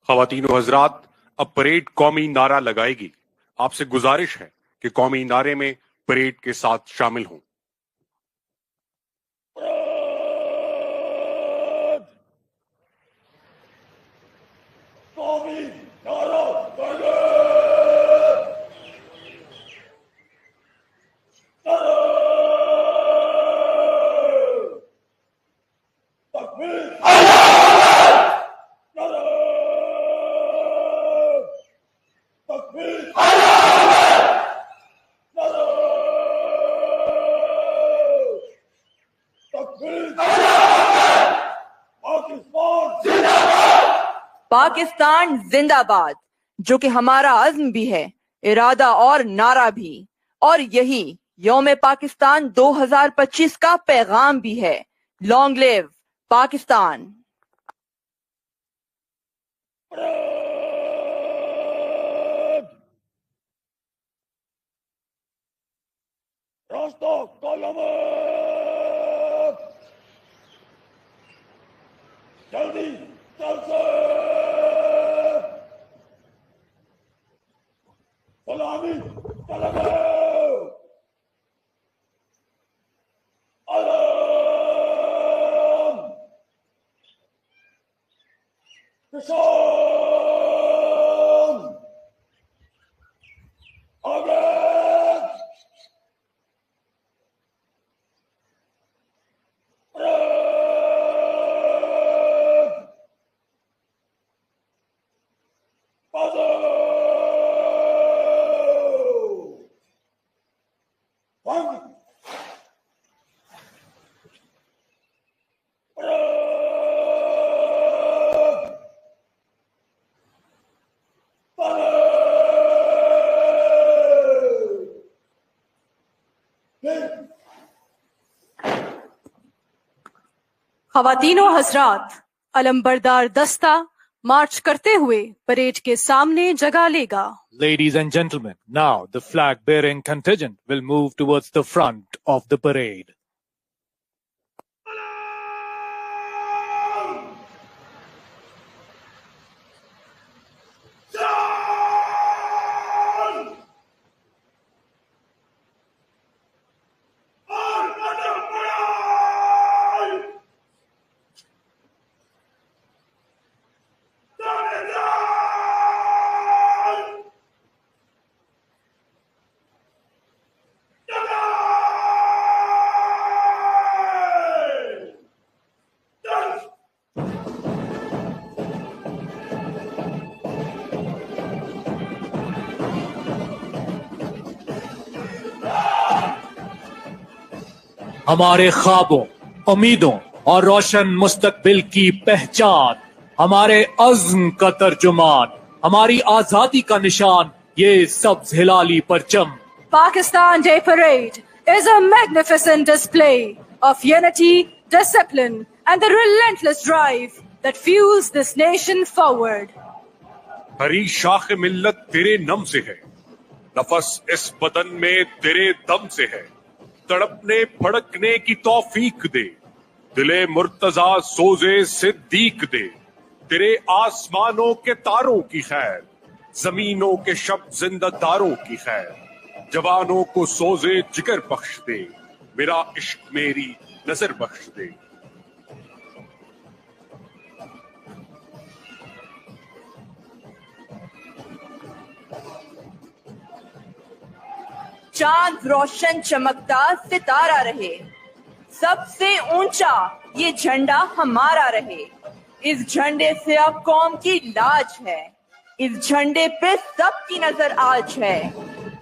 خواتین و حضرات، اب پریڈ قومی نعرہ لگائے گی. آپ سے گزارش ہے کہ قومی نعرے میں پریڈ کے ساتھ شامل ہوں. قومی نعرہ پاکستان زندہ باد، جو کہ ہمارا عزم بھی ہے، ارادہ اور نعرہ بھی، اور یہی یوم پاکستان 2025 کا پیغام بھی ہے. لانگ لیو پاکستان. راستہ قلم جلدی چل سے غلامی طلب علم کشان آگے خواتین و حضرات، علمبردار دستہ مارچ کرتے ہوئے پریڈ کے سامنے جگہ لے گا. Ladies and gentlemen, now the flag-bearing contingent will move towards the front of the parade. ہمارے خوابوں، امیدوں اور روشن مستقبل کی پہچان، ہمارے عزم کا ترجمان، ہماری آزادی کا نشان، یہ سبز ہلالی پرچم. Pakistan Day Parade is a magnificent display of unity, discipline, and the relentless drive that fuels this nation forward. ہری شاخ ملت تیرے نم سے ہے، نفس اس بدن میں تیرے دم سے ہے. تڑپنے پھڑکنے کی توفیق دے، دل مرتضی سوزے صدیق دے. تیرے آسمانوں کے تاروں کی خیر، زمینوں کے شب زندہ داروں کی خیر. جوانوں کو سوزے جگر بخش دے، میرا عشق میری نظر بخش دے. چاند روشن چمکتا ستارہ رہے، سب سے اونچا یہ جھنڈا ہمارا رہے. اس جھنڈے سے اب قوم کی لاج ہے، اس جھنڈے پہ سب کی نظر آج ہے.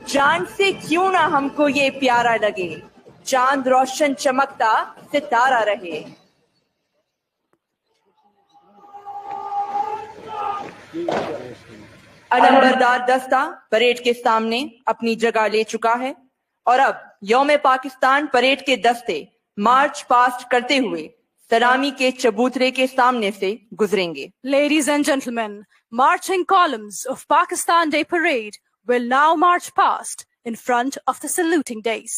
جان سے کیوں نہ ہم کو یہ پیارا لگے، چاند روشن چمکتا ستارہ رہے. علمبردار دستہ پریڈ کے سامنے اپنی جگہ لے چکا ہے، اور اب یوم پاکستان پریڈ کے دستے مارچ پاسٹ کرتے ہوئے سلامی کے چبوترے کے سامنے سے گزریں گے. Ladies and gentlemen, marching columns of Pakistan Day Parade will now march past in front of the saluting dais.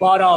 12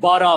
12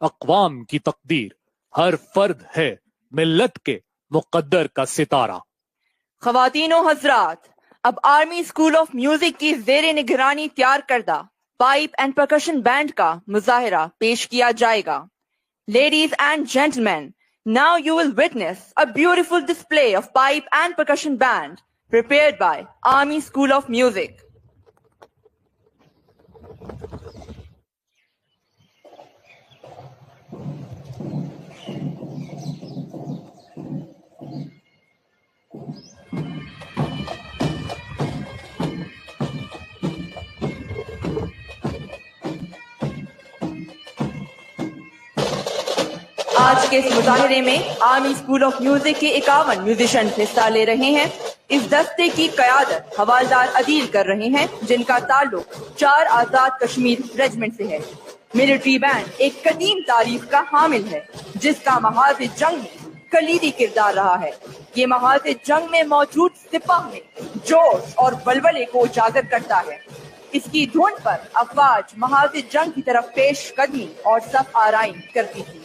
اقوام کی تقدیر، ہر فرد ہے ملت کے مقدر کا ستارہ۔ خواتین و حضرات، اب آرمی اسکول آف میوزک کی زیر نگرانی تیار کردہ پائپ اینڈ پرکشن بینڈ کا مظاہرہ پیش کیا جائے گا۔ Ladies and gentleman, now you will witness a beautiful display of pipe and percussion band prepared by Army School of Music. آج کے اس مظاہرے میں آرمی اسکول آف میوزک کے 51 میوزیشین حصہ لے رہے ہیں۔ اس دستے کی قیادت حوالدار عدیل کر رہے ہیں، جن کا تعلق 4 آزاد کشمیر ریجمنٹ سے ہے۔ ملٹری بینڈ ایک قدیم تاریخ کا حامل ہے، جس کا محاذ جنگ میں کلیدی کردار رہا ہے۔ یہ محاذ جنگ میں موجود سپاہ میں جوش اور ولولے کو اجاگر کرتا ہے۔ اس کی دھن پر افواج محاذ جنگ کی طرف پیش قدمی اور صف آرائی کرتی تھی۔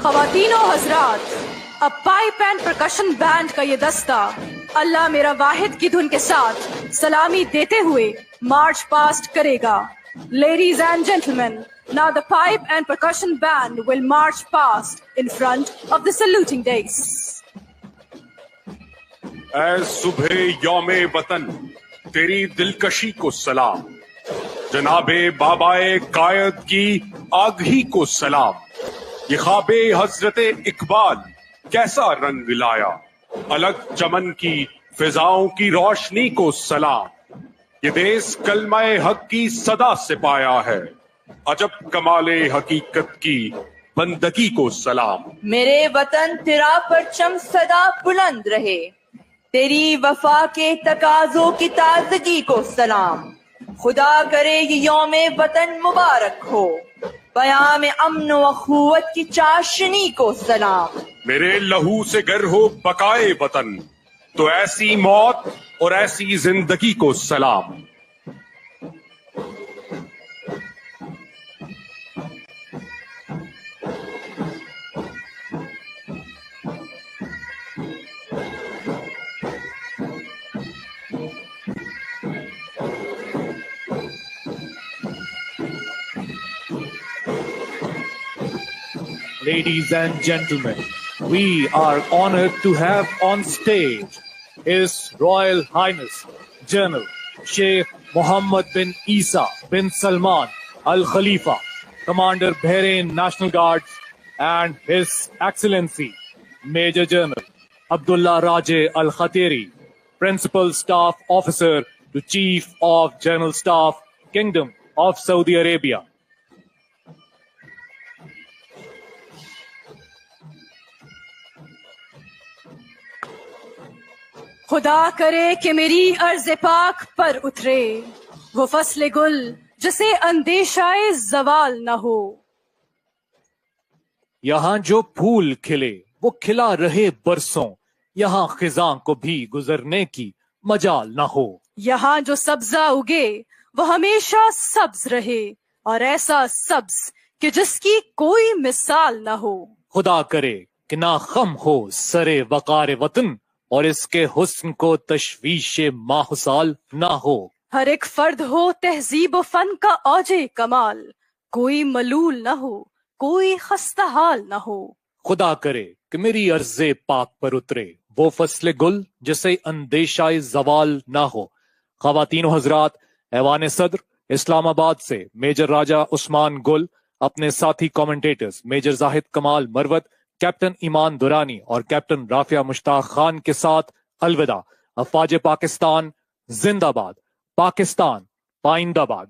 خواتین و حضرات، اب پائپ اینڈ پرکشن بینڈ کا یہ دستہ اللہ میرا واحد کی دھن کے ساتھ سلامی دیتے ہوئے مارچ پاسٹ کرے گا. Ladies and gentlemen, now the pipe and percussion band will march past in front of the saluting dais. اے صبح یوم وطن تیری دلکشی کو سلام، جناب بابائے قائد کی آگہی کو سلام. یہ خواب حضرت اقبال کیسا رنگ لایا، الگ چمن کی فضاؤں کی روشنی کو سلام. یہ دیس کلمہ حق کی صدا سے پایا ہے، عجب کمال حقیقت کی بندگی کو سلام. میرے وطن تیرا پرچم سدا بلند رہے، تیری وفا کے تقاضوں کی تازگی کو سلام. خدا کرے یہ یوم وطن مبارک ہو، پیام امن و اخوت کی چاشنی کو سلام. میرے لہو سے گر ہو بقائے وطن، تو ایسی موت اور ایسی زندگی کو سلام. Ladies and gentlemen, we are honored to have on stage His Royal Highness General Sheikh Mohammed bin Isa bin Salman Al Khalifa, Commander Bahrain National Guards, and His Excellency Major General Abdullah Raje Al Khatiri, Principal Staff Officer to Chief of General Staff, Kingdom of Saudi Arabia. خدا کرے کہ میری عرض پاک پر اترے وہ فصل گل جسے اندیشہ زوال نہ ہو. یہاں جو پھول کھلے وہ کھلا رہے برسوں، یہاں خزاں کو بھی گزرنے کی مجال نہ ہو. یہاں جو سبزہ اگے وہ ہمیشہ سبز رہے، اور ایسا سبز کہ جس کی کوئی مثال نہ ہو. خدا کرے کہ نہ خم ہو سرے وقار وطن، اور اس کے حسن کو تشویش ماحصال نہ ہو. ہر ایک فرد ہو تہذیب و فن کا اوج کمال، کوئی ملول نہ ہو، کوئی خستہ حال نہ ہو. خدا کرے کہ میری عرض پاک پر اترے وہ فصل گل جسے اندیشہ زوال نہ ہو. خواتین و حضرات، ایوان صدر اسلام آباد سے میجر راجہ عثمان گل اپنے ساتھی کامنٹیٹرز میجر زاہد کمال مروت، کیپٹن ایمان دورانی اور کیپٹن رافعہ مشتاق خان کے ساتھ الوداع. افواج پاکستان زندہ باد، پاکستان پائندہ باد.